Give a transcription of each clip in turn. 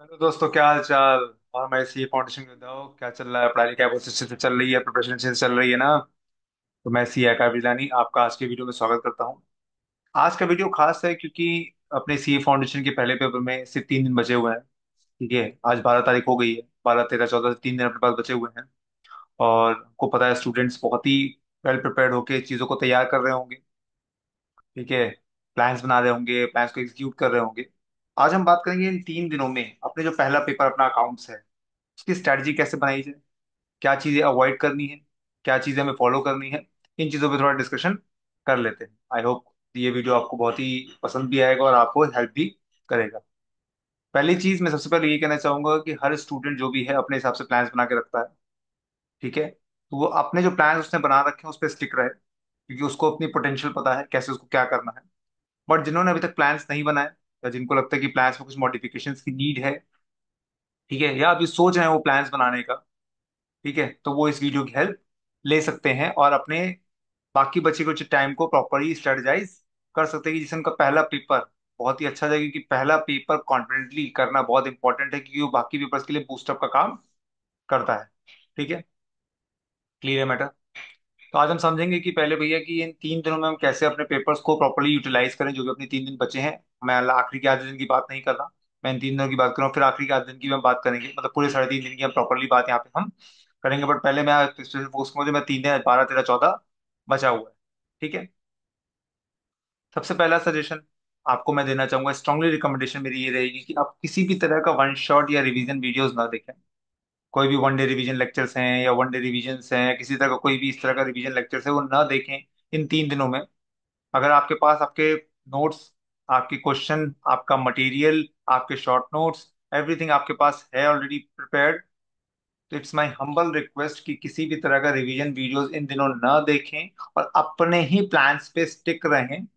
Hello दोस्तों, क्या हाल चाल। और मैं सी फाउंडेशन में बताओ, क्या चल रहा है? पढ़ाई लिखाई बहुत अच्छे से चल रही है? प्रिपरेशन अच्छे से चल रही है ना? तो मैं सी आकाश बिलानी आपका आज के वीडियो में स्वागत करता हूँ। आज का वीडियो खास है क्योंकि अपने सी फाउंडेशन के पहले पेपर में सिर्फ 3 दिन बचे हुए हैं। ठीक है, आज 12 तारीख हो गई है। 12, 13, 14 से 3 दिन अपने पास बचे हुए हैं। और आपको पता है, स्टूडेंट्स बहुत ही वेल प्रिपेयर्ड होकर चीज़ों को तैयार कर रहे होंगे। ठीक है, प्लान्स बना रहे होंगे, प्लान्स को एग्जीक्यूट कर रहे होंगे। आज हम बात करेंगे इन 3 दिनों में अपने जो पहला पेपर अपना अकाउंट्स है, उसकी स्ट्रैटेजी कैसे बनाई जाए, क्या चीजें अवॉइड करनी है, क्या चीजें हमें फॉलो करनी है। इन चीजों पे थोड़ा डिस्कशन कर लेते हैं। आई होप ये वीडियो आपको बहुत ही पसंद भी आएगा और आपको हेल्प भी करेगा। पहली चीज मैं सबसे पहले ये कहना चाहूंगा कि हर स्टूडेंट जो भी है अपने हिसाब से प्लान्स बना के रखता है। ठीक है, तो वो अपने जो प्लान्स उसने बना रखे हैं उस पर स्टिक रहे, क्योंकि उसको अपनी पोटेंशियल पता है कैसे उसको क्या करना है। बट जिन्होंने अभी तक प्लान्स नहीं बनाए, या जिनको लगता है कि प्लान्स में कुछ मॉडिफिकेशंस की नीड है, ठीक है, या अभी सोच रहे हैं वो प्लान्स बनाने का, ठीक है, तो वो इस वीडियो की हेल्प ले सकते हैं और अपने बाकी बचे कुछ टाइम को प्रॉपरली स्ट्रेटजाइज कर सकते हैं, कि जिससे उनका पहला पेपर बहुत ही अच्छा जाएगा। क्योंकि पहला पेपर कॉन्फिडेंटली करना बहुत इंपॉर्टेंट है, क्योंकि वो बाकी पेपर्स के लिए बूस्टअप का काम करता है। ठीक है, क्लियर है मैटर? तो आज हम समझेंगे कि पहले भैया कि इन 3 दिनों में हम कैसे अपने पेपर्स को प्रॉपरली यूटिलाइज करें, जो भी अपने 3 दिन बचे हैं। मैं आखिरी के आधे दिन की बात नहीं कर रहा, मैं इन 3 दिनों की बात कर रहा हूँ। फिर आखिरी के आधे दिन की भी हम बात करेंगे, मतलब पूरे 3.5 दिन की हम प्रॉपरली बात यहाँ पे हम करेंगे। बट पहले मैं स्पेसिफिक फोकस करूंगा, जो मैं 3 दिन, 12, 13, 14 बचा हुआ है। ठीक है, सबसे पहला सजेशन आपको मैं देना चाहूंगा, स्ट्रांगली रिकमेंडेशन मेरी ये रहेगी कि आप किसी भी तरह का वन शॉट या रिवीजन वीडियोस ना देखें। कोई भी वन डे रिवीजन लेक्चर्स हैं या वन डे रिवीजन हैं, किसी तरह का कोई भी इस तरह का रिवीजन लेक्चर्स है, वो ना देखें इन 3 दिनों में। अगर आपके पास आपके नोट्स, आपके क्वेश्चन, आपका मटेरियल, आपके शॉर्ट नोट्स, एवरीथिंग आपके पास है ऑलरेडी प्रिपेयर्ड, तो इट्स माय हम्बल रिक्वेस्ट कि किसी भी तरह का रिवीजन वीडियोस इन दिनों ना देखें और अपने ही प्लान्स पे स्टिक रहें,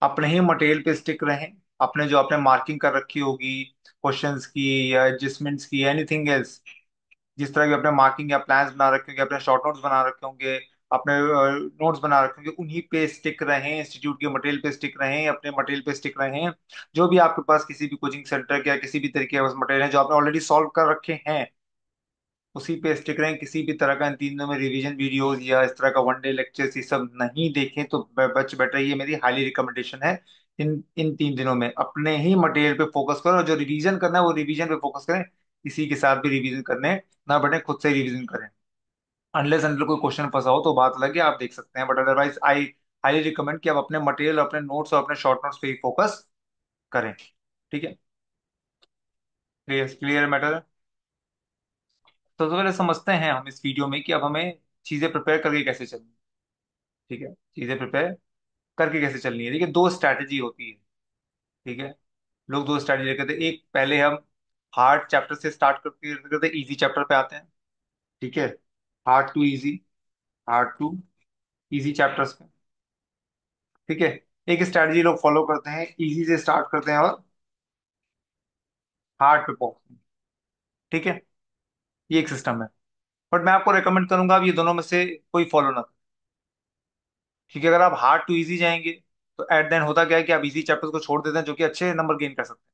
अपने ही मटेरियल पे स्टिक रहें। अपने जो आपने मार्किंग कर रखी होगी क्वेश्चंस की या एडजस्टमेंट्स की, एनीथिंग एल्स, जिस तरह की अपने मार्किंग या प्लान्स बना रखे होंगे, अपने शॉर्ट नोट्स बना रखे होंगे, अपने नोट्स बना रखे होंगे, उन्हीं पे स्टिक रहें। इंस्टीट्यूट के मटेरियल पे स्टिक रहें, अपने मटेरियल पे स्टिक रहें। जो भी आपके पास किसी भी कोचिंग सेंटर के या किसी भी तरीके का मटेरियल है जो आपने ऑलरेडी सॉल्व कर रखे हैं, उसी पे स्टिक रहें। किसी भी तरह का इन 3 दिनों में रिवीजन वीडियोस या इस तरह का वन डे लेक्चर्स ये सब नहीं देखें तो बच बेटर। ये मेरी हाईली रिकमेंडेशन है। इन इन 3 दिनों में अपने ही मटेरियल पे फोकस करो, और जो रिवीजन करना है वो रिवीजन पे फोकस करें। किसी के साथ भी रिवीजन करने ना बैठे, खुद से रिवीजन करें। अनलेस अनटिल कोई क्वेश्चन फंसा हो तो बात अलग है, आप देख सकते हैं। But otherwise I highly recommend कि आप अपने मटेरियल, अपने नोट्स और अपने शॉर्ट नोट्स पे ही फोकस करें। ठीक है, क्लियर क्लियर मैटर। तो सबसे पहले समझते हैं हम इस वीडियो में कि अब हमें चीजें प्रिपेयर करके कैसे चलनी। ठीक है, चीजें प्रिपेयर करके कैसे चलनी है। देखिए, दो स्ट्रैटेजी होती है। ठीक है, लोग दो स्ट्रैटेजी लेकर थे। एक, पहले हम हार्ड चैप्टर से स्टार्ट करते करते इजी चैप्टर पे आते हैं। ठीक है, hard to easy, hard to easy chapters पे। ठीक है, एक स्ट्रैटेजी लोग फॉलो करते हैं, इजी से स्टार्ट करते हैं और हार्ड पे पहुंचते हैं। ठीक है, ये एक सिस्टम है। बट मैं आपको रेकमेंड करूंगा आप ये दोनों में से कोई फॉलो ना करें। क्योंकि अगर आप हार्ड टू इजी जाएंगे तो एट देन होता क्या है कि आप इजी चैप्टर्स को छोड़ देते हैं, जो कि अच्छे नंबर गेन कर सकते हैं।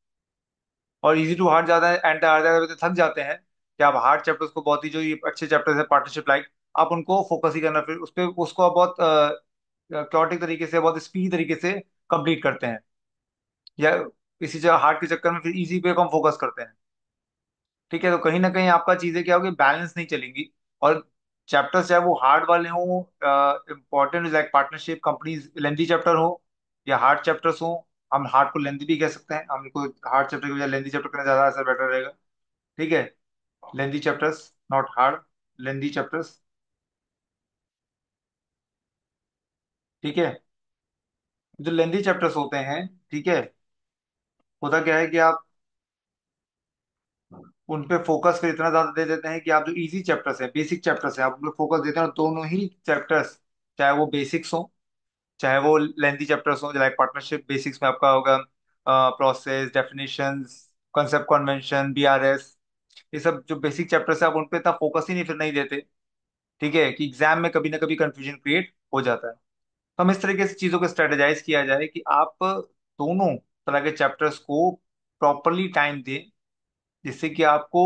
और इजी टू हार्ड ज्यादा एंड आ जाते तो थक जाते हैं कि आप हार्ड चैप्टर्स को बहुत ही, जो ये अच्छे चैप्टर्स है पार्टनरशिप लाइक, आप उनको फोकस ही करना, फिर उस पर उसको आप बहुत क्योटिक तरीके से, बहुत स्पीडी तरीके से कंप्लीट करते हैं। या इसी जगह हार्ड के चक्कर में फिर इजी पे कम फोकस करते हैं। ठीक है, तो कहीं ना कहीं आपका चीजें क्या होगी, बैलेंस नहीं चलेंगी। और चैप्टर्स चाहे वो हार्ड वाले हों, इंपॉर्टेंट लाइक पार्टनरशिप कंपनीज, लेंदी चैप्टर हो या हार्ड चैप्टर्स हो। हम हार्ड को लेंदी भी कह सकते हैं, हम इनको हार्ड चैप्टर की बजाय लेंदी चैप्टर करना ज्यादा असर बेटर रहेगा। ठीक है, lengthy chapters, not hard, lengthy chapters. ठीक है, जो लेंदी चैप्टर्स होते हैं, ठीक है, होता क्या है कि आप उन पे फोकस फिर इतना ज्यादा दे देते हैं कि आप जो इजी चैप्टर्स हैं, बेसिक चैप्टर्स हैं, आप उन पे फोकस देते हैं। और दोनों ही चैप्टर्स, चाहे वो बेसिक्स हो चाहे वो लेंथी चैप्टर्स हो, लाइक पार्टनरशिप बेसिक्स में आपका होगा process, definitions, concept convention, BRS, ये सब जो बेसिक चैप्टर्स है आप उन पे इतना फोकस ही नहीं फिर नहीं देते। ठीक है, कि एग्जाम में कभी ना कभी कंफ्यूजन क्रिएट हो जाता है। तो हम इस तरीके से चीजों को स्ट्रेटेजाइज किया जाए कि आप दोनों तरह के चैप्टर्स को प्रॉपरली टाइम दें, जिससे कि आपको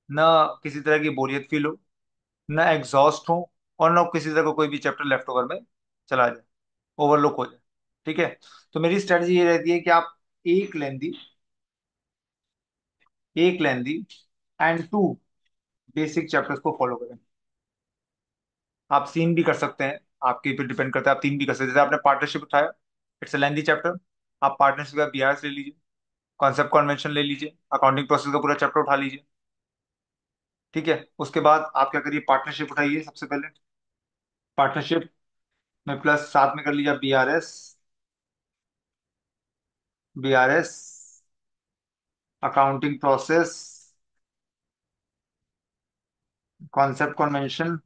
ना किसी तरह की बोरियत फील हो, ना एग्जॉस्ट हो, और ना किसी तरह का कोई भी चैप्टर लेफ्ट ओवर में चला जाए, ओवरलुक हो जाए। ठीक है। तो मेरी स्ट्रेटजी ये रहती है कि आप एक लेंदी एक लेंदी एंड टू बेसिक चैप्टर्स को फॉलो करें। आप सीन भी कर सकते हैं, आपके पे डिपेंड करता है, आप तीन भी कर सकते हैं। जैसे आपने पार्टनरशिप उठाया, इट्स अ लेंदी चैप्टर, आप पार्टनरशिप का बीआरएस ले लीजिए, कॉन्सेप्ट कन्वेंशन ले लीजिए, अकाउंटिंग प्रोसेस का पूरा चैप्टर उठा लीजिए। ठीक है। उसके बाद आप क्या करिए, पार्टनरशिप उठाइए सबसे पहले। पार्टनरशिप में प्लस साथ में कर लीजिए BRS, BRS, accounting process, concept convention,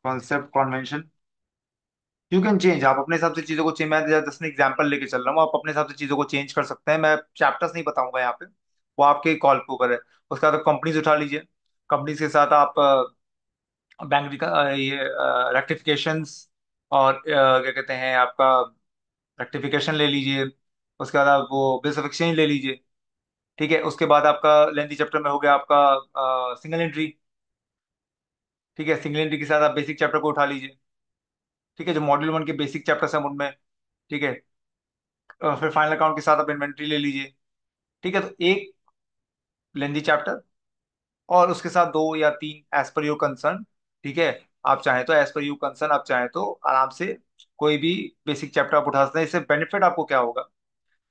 concept convention. You can change, आप अपने हिसाब से चीजों को चेंज, मैं जस्ट एग्जांपल लेके चल रहा हूँ, आप अपने हिसाब से चीजों को चेंज कर सकते हैं, मैं चैप्टर्स नहीं बताऊंगा यहाँ पे, वो आपके कॉल के ऊपर है। उसके बाद कंपनीज उठा लीजिए, कंपनीज के साथ आप बैंक ये रेक्टिफिकेशंस, और क्या कहते हैं आपका, रेक्टिफिकेशन ले लीजिए। उसके बाद आप वो बिल्स ऑफ एक्सचेंज ले लीजिए। ठीक है। उसके बाद आपका लेंथी चैप्टर में हो गया आपका सिंगल एंट्री। ठीक है। सिंगल एंट्री के साथ आप बेसिक चैप्टर को उठा लीजिए। ठीक है, जो मॉड्यूल वन के बेसिक चैप्टर्स हैं उनमें। ठीक है। फिर फाइनल अकाउंट के साथ आप इन्वेंट्री ले लीजिए। ठीक है। तो एक लेंदी चैप्टर, और उसके साथ दो या तीन एज पर योर कंसर्न। ठीक है। आप चाहें तो एज पर यू कंसर्न, आप चाहें तो आराम से कोई भी बेसिक चैप्टर आप उठा सकते हैं। इससे बेनिफिट आपको क्या होगा,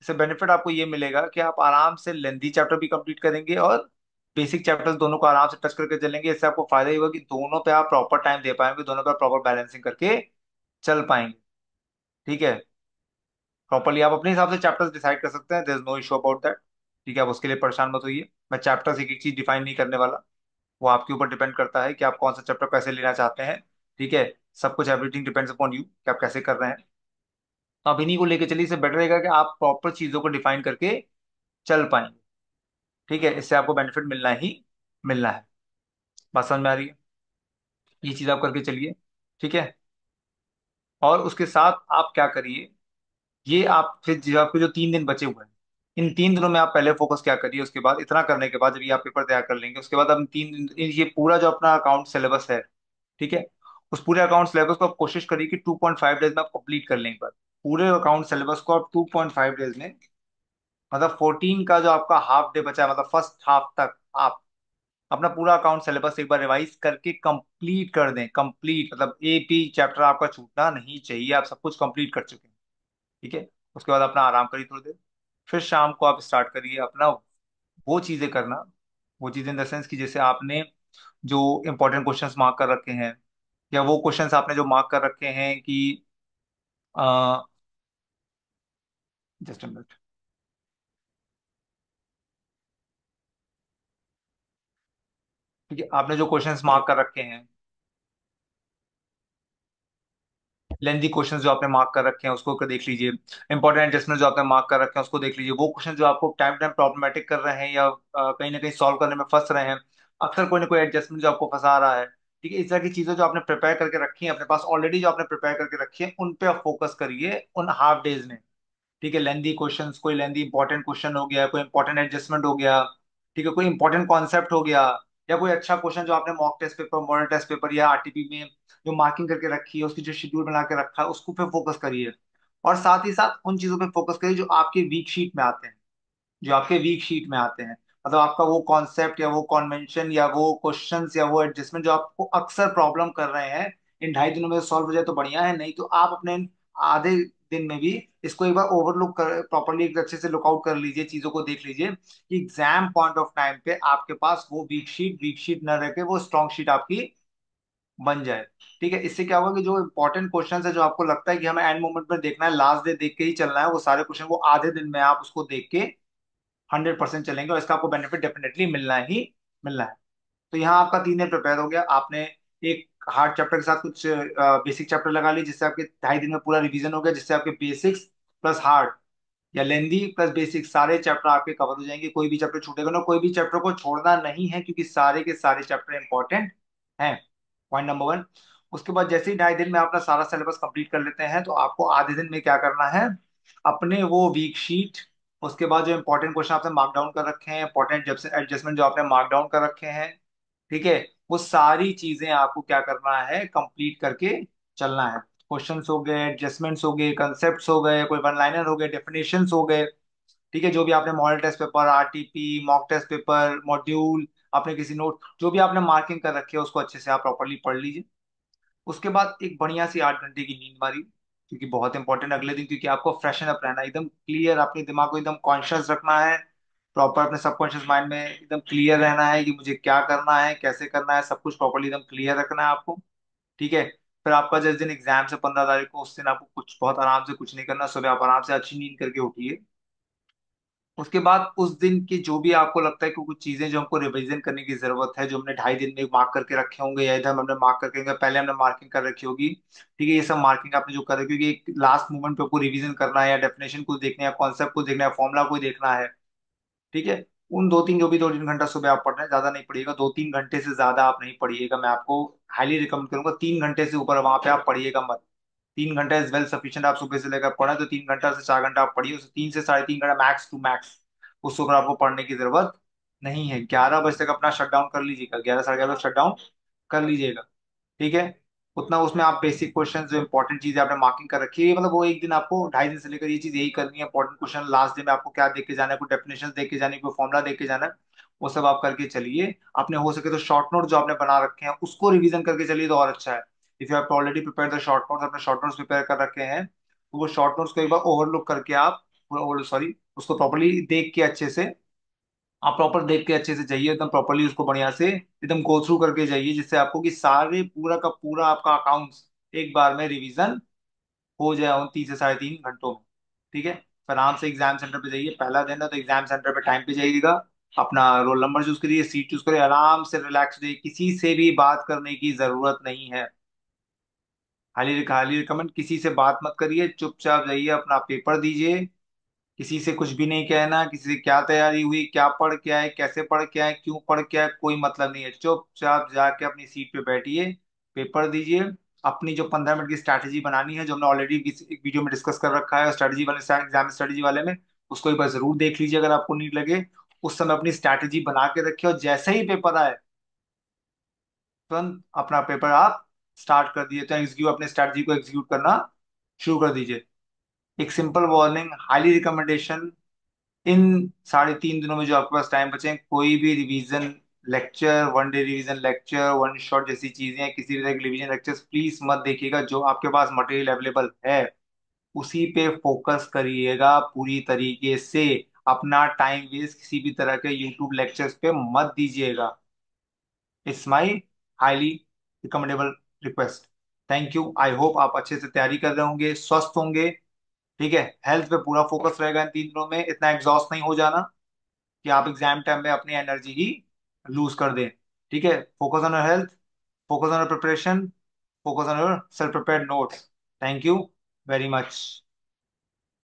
इससे बेनिफिट आपको ये मिलेगा कि आप आराम से लेंदी चैप्टर भी कंप्लीट करेंगे और बेसिक चैप्टर्स दोनों को आराम से टच करके चलेंगे। इससे आपको फायदा ये होगा कि दोनों पे आप प्रॉपर टाइम दे पाएंगे, दोनों पे प्रॉपर बैलेंसिंग करके चल पाएंगे। ठीक है। प्रॉपरली आप अपने हिसाब से चैप्टर्स डिसाइड कर सकते हैं, there is no issue about that. ठीक है। आप उसके लिए परेशान मत होइए, मैं चैप्टर्स एक एक चीज डिफाइन नहीं करने वाला, वो आपके ऊपर डिपेंड करता है कि आप कौन सा चैप्टर कैसे लेना चाहते हैं। ठीक है। सब कुछ एवरीथिंग डिपेंड्स अपॉन यू कि आप कैसे कर रहे हैं। तो आप इन्हीं को लेके चलिए, इससे बेटर रहेगा कि आप प्रॉपर चीजों को डिफाइन करके चल पाएंगे। ठीक है। इससे आपको बेनिफिट मिलना ही मिलना है। बात समझ में आ रही है? ये चीज आप करके चलिए। ठीक है। और उसके साथ आप क्या करिए, ये आप फिर जो आपके जो 3 दिन बचे हुए हैं, इन 3 दिनों में आप पहले फोकस क्या करिए। उसके बाद इतना करने के बाद जब ये आप पेपर तैयार कर लेंगे, उसके बाद हम 3 दिन ये पूरा जो अपना अकाउंट सिलेबस है, ठीक है, उस पूरे अकाउंट सिलेबस को आप कोशिश करिए कि 2.5 डेज में आप कंप्लीट कर लें एक बार। पूरे अकाउंट सिलेबस को आप 2.5 डेज में, मतलब 14 का जो आपका हाफ डे बचा है, मतलब फर्स्ट हाफ तक आप अपना पूरा अकाउंट सिलेबस एक बार रिवाइज करके कंप्लीट कर दें। कंप्लीट मतलब एक भी चैप्टर आपका छूटना नहीं चाहिए, आप सब कुछ कंप्लीट कर चुके हैं। ठीक है। उसके बाद अपना आराम करिए थोड़ी देर, फिर शाम को आप स्टार्ट करिए अपना वो चीजें करना। वो चीजें इन द सेंस कि जैसे आपने जो इंपॉर्टेंट क्वेश्चंस मार्क कर रखे हैं, या वो क्वेश्चंस आपने जो मार्क कर रखे हैं कि जस्ट अ मिनट, ठीक है, आपने जो क्वेश्चंस मार्क कर रखे हैं, लेंदी क्वेश्चंस जो आपने मार्क कर रखे हैं उसको देख लीजिए। इंपॉर्टेंट एडजस्टमेंट जो आपने मार्क कर रखे हैं उसको देख लीजिए। वो क्वेश्चन जो आपको टाइम टाइम प्रॉब्लमेटिक कर रहे हैं या कहीं ना कहीं सॉल्व करने में फंस रहे हैं, अक्सर कोई ना कोई एडजस्टमेंट जो आपको फंसा रहा है, ठीक है, इस तरह की चीजें जो आपने प्रिपेयर करके रखी हैं अपने पास ऑलरेडी, जो आपने प्रिपेयर करके रखी है, उन पे आप फोकस करिए उन हाफ डेज में। ठीक है। लेंदी क्वेश्चंस, कोई लेंदी इंपॉर्टेंट क्वेश्चन हो गया, कोई इंपॉर्टेंट एडजस्टमेंट हो गया, ठीक है, कोई इंपॉर्टेंट कॉन्सेप्ट हो गया, या कोई अच्छा क्वेश्चन जो आपने mock test paper, model test paper या आरटीपी में जो मार्किंग करके रखी है, उसकी जो शेड्यूल बना के रखा है, उसको पे फोकस करिए। और साथ ही साथ उन चीजों पे फोकस करिए जो आपके वीक शीट में आते हैं, जो आपके वीक शीट में आते हैं, मतलब आपका वो कॉन्सेप्ट या वो कॉन्वेंशन या वो क्वेश्चंस या वो एडजस्टमेंट जो आपको अक्सर प्रॉब्लम कर रहे हैं, इन 2.5 दिनों में सॉल्व हो जाए तो बढ़िया है, नहीं तो आप अपने आधे दिन में भी इसको एक बार ओवरलुक कर प्रॉपरली अच्छे से लुकआउट कर लीजिए, चीजों को देख लीजिए कि एग्जाम पॉइंट ऑफ टाइम पे आपके पास वो वीक शीट न रह के वो स्ट्रॉन्ग शीट आपकी बन जाए। ठीक है। इससे क्या होगा कि जो इंपॉर्टेंट क्वेश्चन है, जो आपको लगता है कि हमें एंड मोमेंट में देखना है, लास्ट डे देख के ही चलना है, वो सारे क्वेश्चन को आधे दिन में आप उसको देख के 100% चलेंगे, और इसका आपको बेनिफिट डेफिनेटली मिलना ही मिलना है। तो यहाँ आपका 3 दिन प्रिपेयर हो गया, आपने एक हार्ड चैप्टर के साथ कुछ बेसिक चैप्टर लगा ली, जिससे आपके 2.5 दिन में पूरा रिवीजन हो गया, जिससे आपके बेसिक्स प्लस हार्ड या लेंदी प्लस बेसिक सारे चैप्टर आपके कवर हो जाएंगे, कोई भी चैप्टर छूटेगा ना, कोई भी चैप्टर को छोड़ना नहीं है, क्योंकि सारे के सारे चैप्टर इंपॉर्टेंट हैं। Point number one. उसके बाद जैसे ही 2.5 दिन में अपना सारा सिलेबस कंप्लीट कर लेते हैं, तो आपको आधे दिन में क्या करना है, अपने वो वीक शीट उसके बाद जो इंपॉर्टेंट क्वेश्चन आपने मार्क डाउन कर रखे हैं, इंपॉर्टेंट एडजस्टमेंट जो आपने मार्क डाउन कर रखे हैं, ठीक है, वो सारी चीजें आपको क्या करना है, कंप्लीट करके चलना है। क्वेश्चंस हो गए, एडजस्टमेंट्स हो गए, कंसेप्ट्स हो गए, कोई वन लाइनर हो गए, डेफिनेशंस हो गए, ठीक है, जो भी आपने model test paper, RTP, mock test paper, module, आपने किसी नोट, जो भी आपने मार्किंग कर रखी है उसको अच्छे से आप प्रॉपरली पढ़ लीजिए। उसके बाद एक बढ़िया सी 8 घंटे की नींद मारी, क्योंकि बहुत इंपॉर्टेंट अगले दिन, क्योंकि आपको फ्रेशन अप रहना है, एकदम क्लियर, अपने दिमाग को एकदम कॉन्शियस रखना है, प्रॉपर अपने सबकॉन्शियस माइंड में एकदम क्लियर रहना है कि मुझे क्या करना है, कैसे करना है, सब कुछ प्रॉपरली एकदम क्लियर रखना है आपको, ठीक है। फिर आपका जिस दिन एग्जाम से 15 तारीख को, उस दिन आपको कुछ बहुत आराम से कुछ नहीं करना, सुबह आप आराम से अच्छी नींद करके उठिए। उसके बाद उस दिन की जो भी आपको लगता है कि कुछ चीजें जो हमको रिवीजन करने की जरूरत है, जो हमने 2.5 दिन में मार्क करके रखे होंगे या इधर हमने मार्क करके होंगे, पहले हमने मार्किंग कर रखी होगी, ठीक है, ये सब मार्किंग आपने जो कर रखी होगी, एक लास्ट मोमेंट पे आपको रिवीजन करना है, या डेफिनेशन को देखना है, कॉन्सेप्ट को देखना है, फॉर्मुला को देखना है, ठीक है। उन 2-3 घंटा सुबह आप पढ़ना है, ज्यादा नहीं पढ़िएगा, 2-3 घंटे से ज्यादा आप नहीं पढ़िएगा, मैं आपको हाईली रिकमेंड करूंगा, 3 घंटे से ऊपर वहां पे आप पढ़िएगा मत। 3 घंटा इज वेल सफिशिएंट, आप सुबह से लेकर पढ़े तो 3 घंटा से 4 घंटा आप पढ़िए, उससे 3 से 3.5 घंटा मैक्स टू मैक्स, उससे ऊपर आपको पढ़ने की जरूरत नहीं है। 11 बजे तक अपना शट डाउन कर लीजिएगा, 11 साढ़े 11 शट डाउन कर लीजिएगा, ठीक है। उतना उसमें आप बेसिक क्वेश्चन जो इंपॉर्टेंट चीजें आपने मार्किंग कर रखी है, मतलब वो एक दिन आपको 2.5 दिन से लेकर ये चीज यही करनी है, इंपॉर्टेंट क्वेश्चन लास्ट दिन में आपको क्या देख के जाना है, कोई डेफिनेशन देख के जानी है, कोई फॉर्मुला देख के जाना है, वो सब आप करके चलिए। आपने हो सके तो शॉर्ट नोट जो आपने बना रखे हैं उसको रिवीजन करके चलिए तो और अच्छा है। If you have already prepare the short notes, अपने शॉर्ट नोट्स प्रिपेयर कर रखे हैं, तो वो शॉर्ट नोट्स को एक बार ओवरलुक करके आप, सॉरी, उसको प्रॉपर्ली देख के अच्छे से, आप प्रॉपर देख के अच्छे से जाइए, एकदम प्रॉपरली उसको बढ़िया से एकदम गो थ्रू करके जाइए, जिससे आपको कि सारे पूरा का पूरा आपका अकाउंट्स एक बार में रिवीजन हो जाए उन 3 से 3.5 घंटों में, ठीक है। फिर आराम से एग्जाम सेंटर पे जाइए, पहला दिन है तो एग्जाम सेंटर पे टाइम पे जाइएगा, अपना रोल नंबर चूज करिए, सीट चूज करिए, आराम से रिलैक्स जाइए, किसी से भी बात करने की जरूरत नहीं है। हाईली हाईली रिकमेंड, किसी से बात मत करिए, चुपचाप जाइए, अपना पेपर दीजिए, किसी से कुछ भी नहीं कहना, किसी से क्या तैयारी हुई, क्या पढ़ के आए, कैसे पढ़ के आए, क्यों पढ़ के आए, कोई मतलब नहीं है, चुपचाप जाके अपनी सीट पे बैठिए, पेपर दीजिए। अपनी जो 15 मिनट की स्ट्रैटेजी बनानी है, जो हमने ऑलरेडी एक वीडियो में डिस्कस कर रखा है स्ट्रैटेजी वाले, एग्जाम स्ट्रैटेजी वाले में, उसको एक बार जरूर देख लीजिए अगर आपको नीड लगे। उस समय अपनी स्ट्रैटेजी बना के रखिए, और जैसे ही पेपर आए तुरंत अपना पेपर आप स्टार्ट कर दिए, तो एग्जीक्यूट, अपने स्ट्रैटेजी को एग्जीक्यूट करना शुरू कर दीजिए। एक सिंपल वार्निंग, हाईली रिकमेंडेशन, इन 3.5 दिनों में जो आपके पास टाइम बचे हैं, कोई भी revision lecture, one day revision lecture, one shot जैसी चीजें, किसी भी तरह की रिवीजन लेक्चर्स प्लीज मत देखिएगा। जो आपके पास मटेरियल अवेलेबल है उसी पे फोकस करिएगा पूरी तरीके से, अपना टाइम वेस्ट किसी भी तरह के यूट्यूब लेक्चर्स पे मत दीजिएगा। It's my highly recommendable request. Thank you, I hope आप अच्छे से तैयारी कर रहे होंगे, स्वस्थ होंगे, ठीक है। हेल्थ पे पूरा फोकस रहेगा इन 3 दिनों में, इतना एग्जॉस्ट नहीं हो जाना कि आप एग्जाम टाइम में अपनी एनर्जी ही लूज कर दें, ठीक है। Focus on your health, focus on your preparation, focus on your self prepared notes. Thank you very much.